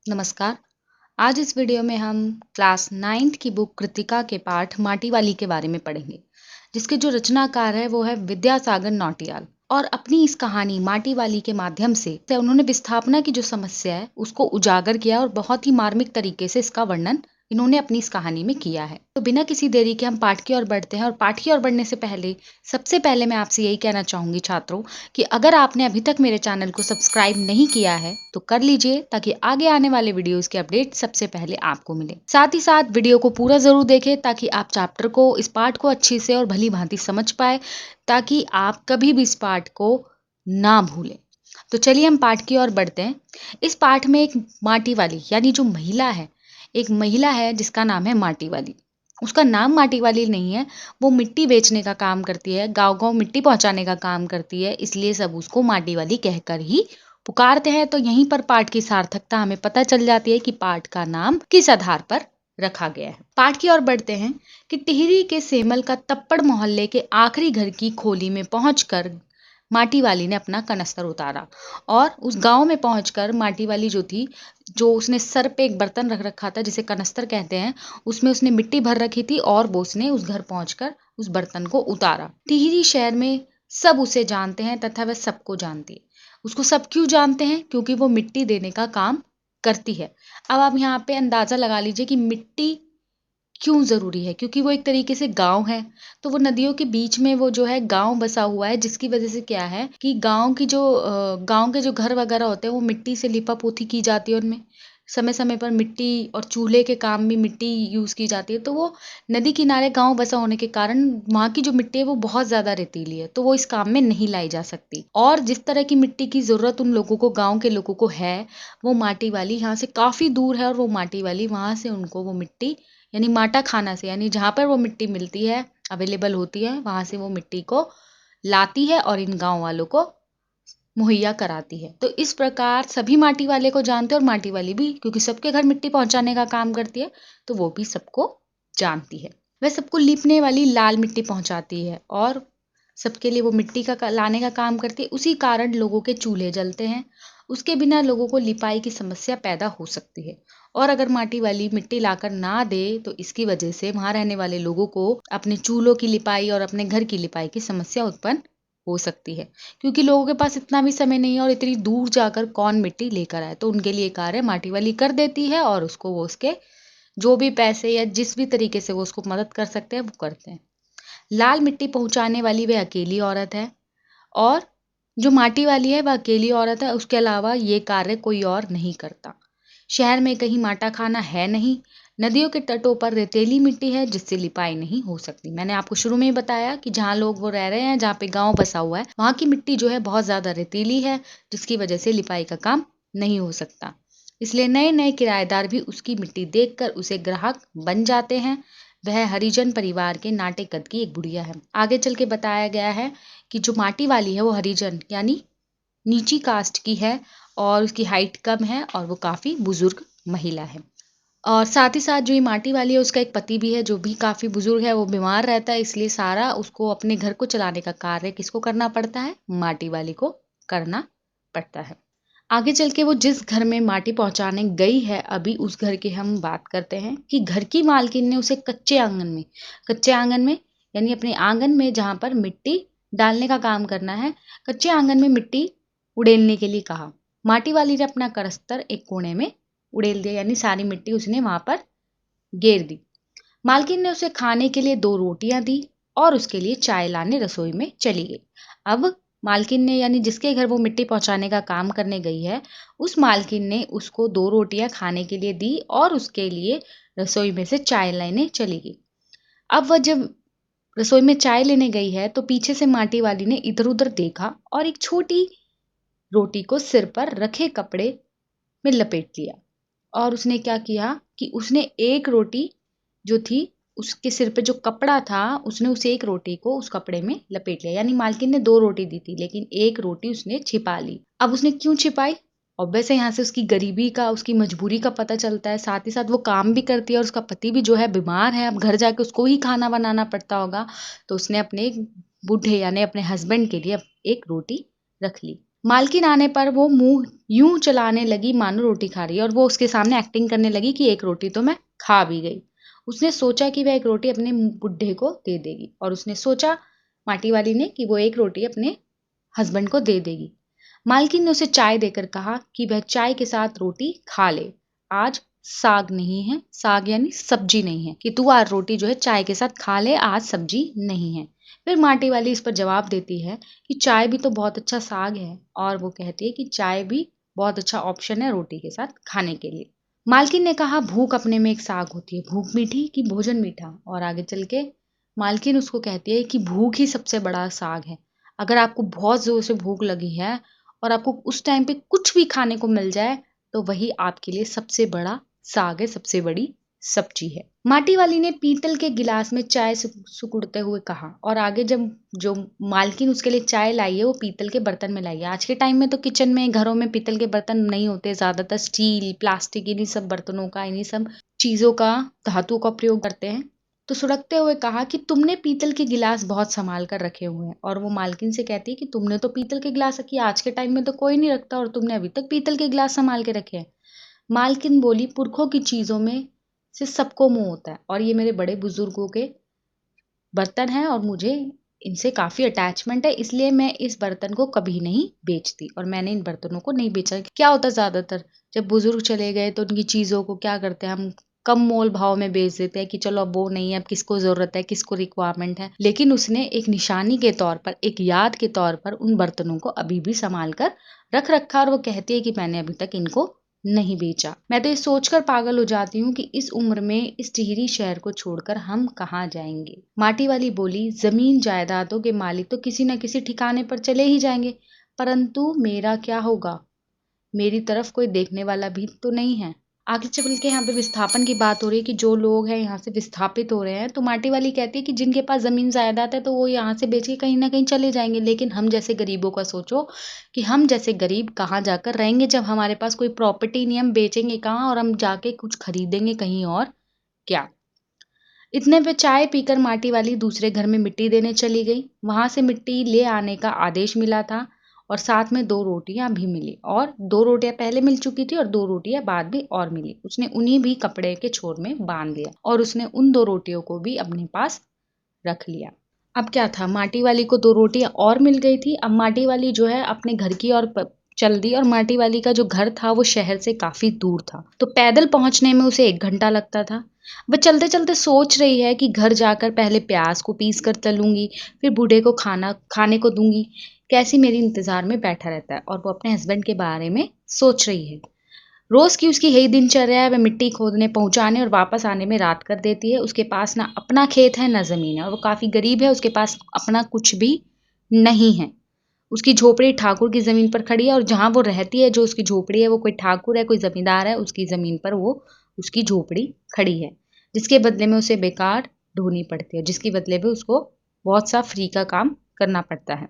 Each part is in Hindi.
नमस्कार। आज इस वीडियो में हम क्लास 9th की बुक कृतिका के पाठ माटी वाली के बारे में पढ़ेंगे, जिसके जो रचनाकार है वो है विद्यासागर नौटियाल। और अपनी इस कहानी माटी वाली के माध्यम से उन्होंने विस्थापना की जो समस्या है उसको उजागर किया और बहुत ही मार्मिक तरीके से इसका वर्णन इन्होंने अपनी इस कहानी में किया है। तो बिना किसी देरी के हम पाठ की ओर बढ़ते हैं। और पाठ की ओर बढ़ने से पहले सबसे पहले मैं आपसे यही कहना चाहूंगी छात्रों कि अगर आपने अभी तक मेरे चैनल को सब्सक्राइब नहीं किया है तो कर लीजिए, ताकि आगे आने वाले वीडियोस के अपडेट सबसे पहले आपको मिले। साथ ही साथ वीडियो को पूरा जरूर देखें ताकि आप चैप्टर को, इस पाठ को अच्छी से और भली भांति समझ पाए, ताकि आप कभी भी इस पाठ को ना भूलें। तो चलिए हम पाठ की ओर बढ़ते हैं। इस पाठ में एक माटी वाली यानी जो महिला है, एक महिला है जिसका नाम है माटी वाली। उसका नाम माटी वाली नहीं है, वो मिट्टी बेचने का काम करती है, गांव-गांव मिट्टी पहुंचाने का काम करती है, इसलिए सब उसको माटी वाली कहकर ही पुकारते हैं। तो यहीं पर पाठ की सार्थकता हमें पता चल जाती है कि पाठ का नाम किस आधार पर रखा गया है। पाठ की ओर बढ़ते हैं कि टिहरी के सेमल का तप्पड़ मोहल्ले के आखिरी घर की खोली में पहुंचकर माटी वाली ने अपना कनस्तर उतारा। और उस गांव में पहुंचकर माटी वाली जो थी, जो उसने सर पे एक बर्तन रख रखा था जिसे कनस्तर कहते हैं, उसमें उसने मिट्टी भर रखी थी और वो उसने उस घर पहुंचकर उस बर्तन को उतारा। टिहरी शहर में सब उसे जानते हैं तथा वह सबको जानती है। उसको सब क्यों जानते हैं? क्योंकि वो मिट्टी देने का काम करती है। अब आप यहाँ पे अंदाजा लगा लीजिए कि मिट्टी क्यों ज़रूरी है? क्योंकि वो एक तरीके से गाँव है, तो वो नदियों के बीच में वो जो है गाँव बसा हुआ है, जिसकी वज़ह से क्या है कि गाँव की जो गाँव के जो घर वग़ैरह होते हैं वो मिट्टी से लिपा-पोती की जाती है उनमें। समय-समय पर मिट्टी और चूल्हे के काम भी मिट्टी यूज़ की जाती है, तो वो नदी किनारे गाँव बसा होने के कारण वहाँ की जो मिट्टी है वो बहुत ज़्यादा रेतीली है, तो वो इस काम में नहीं लाई जा सकती। और जिस तरह की मिट्टी की ज़रूरत उन लोगों को, गाँव के लोगों को है, वो माटी वाली यहाँ से काफ़ी दूर है और वो माटी वाली वहाँ से उनको वो मिट्टी यानी माटा खाना से, यानी जहाँ पर वो मिट्टी मिलती है, अवेलेबल होती है, वहाँ से वो मिट्टी को लाती है और इन गाँव वालों को मुहैया कराती है। तो इस प्रकार सभी माटी वाले को जानते हैं और माटी वाली भी, क्योंकि सबके घर मिट्टी पहुँचाने का काम करती है, तो वो भी सबको जानती है। वह सबको लीपने वाली लाल मिट्टी पहुँचाती है और सबके लिए वो मिट्टी का लाने का काम करती है। उसी कारण लोगों के चूल्हे जलते हैं। उसके बिना लोगों को लिपाई की समस्या पैदा हो सकती है। और अगर माटी वाली मिट्टी लाकर ना दे तो इसकी वजह से वहाँ रहने वाले लोगों को अपने चूल्हों की लिपाई और अपने घर की लिपाई की समस्या उत्पन्न हो सकती है, क्योंकि लोगों के पास इतना भी समय नहीं है और इतनी दूर जाकर कौन मिट्टी लेकर आए। तो उनके लिए कार्य माटी वाली कर देती है और उसको वो उसके जो भी पैसे या जिस भी तरीके से वो उसको मदद कर सकते हैं वो करते हैं। लाल मिट्टी पहुंचाने वाली वह अकेली औरत है और जो माटी वाली है वह अकेली औरत है। उसके अलावा ये कार्य कोई और नहीं करता। शहर में कहीं माटा खाना है नहीं। नदियों के तटों पर रेतीली मिट्टी है जिससे लिपाई नहीं हो सकती। मैंने आपको शुरू में ही बताया कि जहाँ लोग वो रह रहे हैं, जहाँ पे गांव बसा हुआ है, वहाँ की मिट्टी जो है बहुत ज़्यादा रेतीली है, जिसकी वजह से लिपाई का काम नहीं हो सकता। इसलिए नए नए किराएदार भी उसकी मिट्टी देखकर उसे ग्राहक बन जाते हैं। वह हरिजन परिवार के नाटे कद की एक बुढ़िया है। आगे चल के बताया गया है कि जो माटी वाली है वो हरिजन यानी नीची कास्ट की है और उसकी हाइट कम है और वो काफ़ी बुजुर्ग महिला है। और साथ ही साथ जो ये माटी वाली है उसका एक पति भी है जो भी काफ़ी बुजुर्ग है, वो बीमार रहता है, इसलिए सारा उसको अपने घर को चलाने का कार्य किसको करना पड़ता है? माटी वाली को करना पड़ता है। आगे चल के वो जिस घर में माटी पहुंचाने गई है, अभी उस घर की हम बात करते हैं कि घर की मालकिन ने उसे कच्चे आंगन में यानी अपने आंगन में जहाँ पर मिट्टी डालने का काम करना है, कच्चे आंगन में मिट्टी उड़ेलने के लिए कहा। माटी वाली ने अपना करस्तर एक कोने में उड़ेल दिया, यानी सारी मिट्टी उसने वहां पर गेर दी। मालकिन ने उसे खाने के लिए 2 रोटियां दी और उसके लिए चाय लाने रसोई में चली गई। अब मालकिन ने, यानी जिसके घर वो मिट्टी पहुंचाने का काम करने गई है, उस मालकिन ने उसको 2 रोटियां खाने के लिए दी और उसके लिए रसोई में से चाय लेने चली गई। अब वह जब रसोई में चाय लेने गई है तो पीछे से माटी वाली ने इधर उधर देखा और एक छोटी रोटी को सिर पर रखे कपड़े में लपेट लिया। और उसने क्या किया कि उसने एक रोटी जो थी, उसके सिर पे जो कपड़ा था, उसने उस एक रोटी को उस कपड़े में लपेट लिया। यानी मालकिन ने 2 रोटी दी थी लेकिन एक रोटी उसने छिपा ली। अब उसने क्यों छिपाई? ऑब्वियस है, यहाँ से उसकी गरीबी का, उसकी मजबूरी का पता चलता है। साथ ही साथ वो काम भी करती है और उसका पति भी जो है बीमार है, अब घर जाके उसको ही खाना बनाना पड़ता होगा, तो उसने अपने बूढ़े यानी अपने हस्बैंड के लिए एक रोटी रख ली। मालकिन आने पर वो मुंह यूं चलाने लगी मानो रोटी खा रही है और वो उसके सामने एक्टिंग करने लगी कि एक रोटी तो मैं खा भी गई। उसने सोचा कि वह एक रोटी अपने बुड्ढे को दे देगी और उसने सोचा माटी वाली ने कि वो एक रोटी अपने हस्बैंड को दे देगी। मालकिन ने उसे चाय देकर कहा कि वह चाय के साथ रोटी खा ले। आज साग नहीं है, साग यानी सब्जी नहीं है, कि तू आज रोटी जो है चाय के साथ खा ले, आज सब्जी नहीं है। फिर माटी वाली इस पर जवाब देती है कि चाय भी तो बहुत अच्छा साग है और वो कहती है कि चाय भी बहुत अच्छा ऑप्शन है रोटी के साथ खाने के लिए। मालकिन ने कहा भूख अपने में एक साग होती है, भूख मीठी कि भोजन मीठा। और आगे चल के मालकिन उसको कहती है कि भूख ही सबसे बड़ा साग है। अगर आपको बहुत जोर से भूख लगी है और आपको उस टाइम पे कुछ भी खाने को मिल जाए तो वही आपके लिए सबसे बड़ा साग है, सबसे बड़ी सब्जी है। माटी वाली ने पीतल के गिलास में चाय सुकुड़ते हुए कहा और आगे जब जो मालकिन उसके लिए चाय लाई है वो पीतल के बर्तन में लाई है। आज के टाइम में तो किचन में घरों में पीतल के बर्तन नहीं होते, ज्यादातर स्टील प्लास्टिक इन्हीं सब बर्तनों का, इन्हीं सब चीजों का, धातु का प्रयोग करते हैं। तो सुड़कते हुए कहा कि तुमने पीतल के गिलास बहुत संभाल कर रखे हुए हैं। और वो मालकिन से कहती है कि तुमने तो पीतल के गिलास रखी, आज के टाइम में तो कोई नहीं रखता और तुमने अभी तक पीतल के गिलास संभाल के रखे हैं। मालकिन बोली पुरखों की चीजों में से सबको मोह होता है और ये मेरे बड़े बुजुर्गों के बर्तन हैं और मुझे इनसे काफी अटैचमेंट है, इसलिए मैं इस बर्तन को कभी नहीं बेचती और मैंने इन बर्तनों को नहीं बेचा। क्या होता ज्यादातर जब बुजुर्ग चले गए तो उनकी चीजों को क्या करते हैं हम, कम मोल भाव में बेच देते हैं कि चलो अब वो नहीं है, अब किसको जरूरत है, किसको रिक्वायरमेंट है। लेकिन उसने एक निशानी के तौर पर, एक याद के तौर पर उन बर्तनों को अभी भी संभाल कर रख रखा और वो कहती है कि मैंने अभी तक इनको नहीं बेचा। मैं तो ये सोचकर पागल हो जाती हूँ कि इस उम्र में इस टिहरी शहर को छोड़कर हम कहाँ जाएंगे। माटी वाली बोली जमीन जायदादों के मालिक तो किसी न किसी ठिकाने पर चले ही जाएंगे, परंतु मेरा क्या होगा, मेरी तरफ कोई देखने वाला भी तो नहीं है। आगे चल के यहाँ पे विस्थापन की बात हो रही है कि जो लोग हैं यहाँ से विस्थापित हो रहे हैं, तो माटी वाली कहती है कि जिनके पास जमीन जायदाद है तो वो यहाँ से बेच के कहीं ना कहीं चले जाएंगे, लेकिन हम जैसे गरीबों का सोचो कि हम जैसे गरीब कहाँ जाकर रहेंगे जब हमारे पास कोई प्रॉपर्टी नहीं, हम बेचेंगे कहाँ और हम जाके कुछ खरीदेंगे कहीं और क्या। इतने पे चाय पीकर माटी वाली दूसरे घर में मिट्टी देने चली गई। वहां से मिट्टी ले आने का आदेश मिला था और साथ में 2 रोटियां भी मिली और 2 रोटियां पहले मिल चुकी थी और 2 रोटियां बाद भी और मिली। उसने उन्हीं भी कपड़े के छोर में बांध लिया और उसने उन 2 रोटियों को भी अपने पास रख लिया। अब क्या था, माटी वाली को 2 रोटियां और मिल गई थी। अब माटी वाली जो है अपने घर की ओर चल दी और माटी वाली का जो घर था वो शहर से काफी दूर था, तो पैदल पहुंचने में उसे 1 घंटा लगता था। वह चलते चलते सोच रही है कि घर जाकर पहले प्याज को पीस कर तलूंगी, फिर बूढ़े को खाने को दूंगी, कैसी मेरी इंतजार में बैठा रहता है। और वो अपने हस्बैंड के बारे में सोच रही है। रोज की उसकी यही दिनचर्या है, वह मिट्टी खोदने पहुंचाने और वापस आने में रात कर देती है। उसके पास ना अपना खेत है ना जमीन है और वो काफी गरीब है, उसके पास अपना कुछ भी नहीं है। उसकी झोपड़ी ठाकुर की जमीन पर खड़ी है और जहां वो रहती है, जो उसकी झोपड़ी है, वो कोई ठाकुर है, कोई जमींदार है, उसकी जमीन पर वो उसकी झोपड़ी खड़ी है, जिसके बदले में उसे बेकार ढोनी पड़ती है, जिसके बदले में उसको बहुत सा फ्री का काम करना पड़ता है।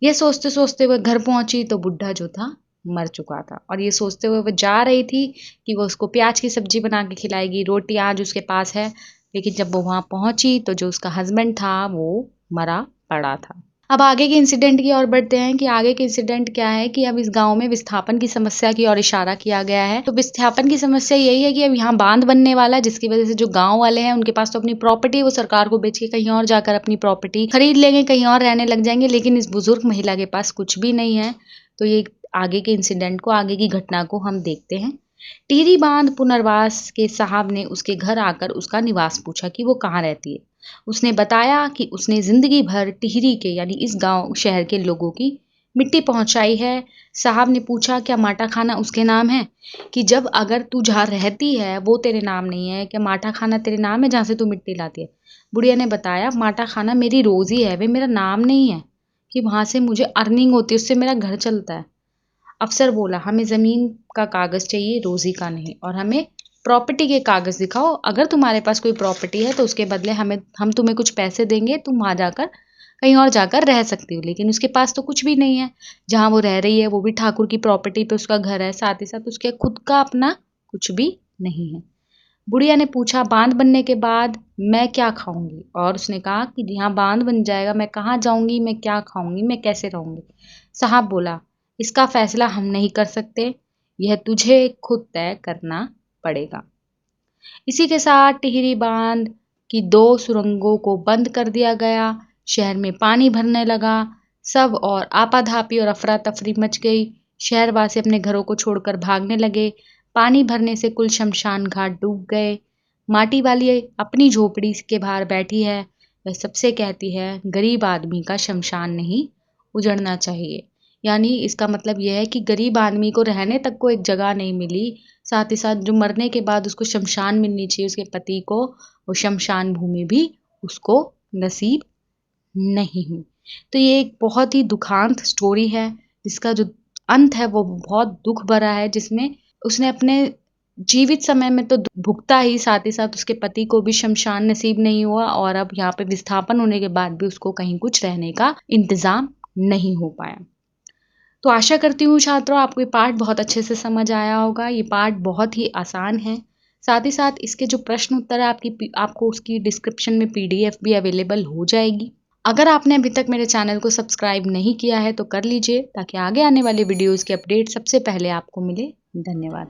ये सोचते सोचते वह घर पहुंची तो बुढ़ा जो था मर चुका था और ये सोचते हुए वह जा रही थी कि वो उसको प्याज की सब्जी बना के खिलाएगी, रोटी आज उसके पास है। लेकिन जब वो वहां पहुंची तो जो उसका हस्बैंड था वो मरा पड़ा था। अब आगे के इंसिडेंट की ओर बढ़ते हैं कि आगे के इंसिडेंट क्या है कि अब इस गांव में विस्थापन की समस्या की ओर इशारा किया गया है। तो विस्थापन की समस्या यही है कि अब यहाँ बांध बनने वाला है, जिसकी वजह से जो गांव वाले हैं उनके पास तो अपनी प्रॉपर्टी, वो सरकार को बेच के कहीं और जाकर अपनी प्रॉपर्टी खरीद लेंगे, कहीं और रहने लग जाएंगे, लेकिन इस बुजुर्ग महिला के पास कुछ भी नहीं है। तो ये आगे के इंसिडेंट को, आगे की घटना को हम देखते हैं। टिहरी बांध पुनर्वास के साहब ने उसके घर आकर उसका निवास पूछा कि वो कहाँ रहती है। उसने बताया कि उसने जिंदगी भर टिहरी के यानी इस गांव शहर के लोगों की मिट्टी पहुंचाई है। साहब ने पूछा क्या माटा खाना उसके नाम है, कि जब अगर तू जहाँ रहती है वो तेरे नाम नहीं है, क्या माटा खाना तेरे नाम है जहाँ से तू मिट्टी लाती है। बुढ़िया ने बताया माटा खाना मेरी रोजी है, वे मेरा नाम नहीं है, कि वहां से मुझे अर्निंग होती है, उससे मेरा घर चलता है। अफसर बोला हमें जमीन का कागज चाहिए, रोजी का नहीं, और हमें प्रॉपर्टी के कागज दिखाओ। अगर तुम्हारे पास कोई प्रॉपर्टी है तो उसके बदले हम तुम्हें कुछ पैसे देंगे, तुम वहां जाकर कहीं और जाकर रह सकती हो। लेकिन उसके पास तो कुछ भी नहीं है, जहां वो रह रही है वो भी ठाकुर की प्रॉपर्टी पे उसका घर है, साथ ही साथ उसके खुद का अपना कुछ भी नहीं है। बुढ़िया ने पूछा बांध बनने के बाद मैं क्या खाऊंगी, और उसने कहा कि यहाँ बांध बन जाएगा मैं कहाँ जाऊंगी, मैं क्या खाऊंगी, मैं कैसे रहूंगी। साहब बोला इसका फैसला हम नहीं कर सकते, यह तुझे खुद तय करना पड़ेगा। इसी के साथ टिहरी बांध की 2 सुरंगों को बंद कर दिया गया। शहर में पानी भरने लगा। सब और आपाधापी और अफरा-तफरी मच गई। शहरवासी अपने घरों को छोड़कर भागने लगे। पानी भरने से कुल शमशान घाट डूब गए। माटी वाली अपनी झोपड़ी के बाहर बैठी है। वह सबसे कहती है, गरीब आदमी का शमशान नहीं उजड़ना चाहिए। यानी इसका मतलब यह है कि गरीब आदमी को रहने तक को एक जगह नहीं मिली, साथ ही साथ जो मरने के बाद उसको शमशान मिलनी चाहिए उसके पति को, वो शमशान भूमि भी उसको नसीब नहीं हुई। तो ये एक बहुत ही दुखांत स्टोरी है, जिसका जो अंत है वो बहुत दुख भरा है, जिसमें उसने अपने जीवित समय में तो भुगता ही, साथ उसके पति को भी शमशान नसीब नहीं हुआ और अब यहाँ पे विस्थापन होने के बाद भी उसको कहीं कुछ रहने का इंतजाम नहीं हो पाया। तो आशा करती हूँ छात्रों आपको ये पाठ बहुत अच्छे से समझ आया होगा। ये पाठ बहुत ही आसान है। साथ ही साथ इसके जो प्रश्न उत्तर है आपको उसकी डिस्क्रिप्शन में पीडीएफ भी अवेलेबल हो जाएगी। अगर आपने अभी तक मेरे चैनल को सब्सक्राइब नहीं किया है तो कर लीजिए, ताकि आगे आने वाले वीडियोज़ के अपडेट सबसे पहले आपको मिले। धन्यवाद।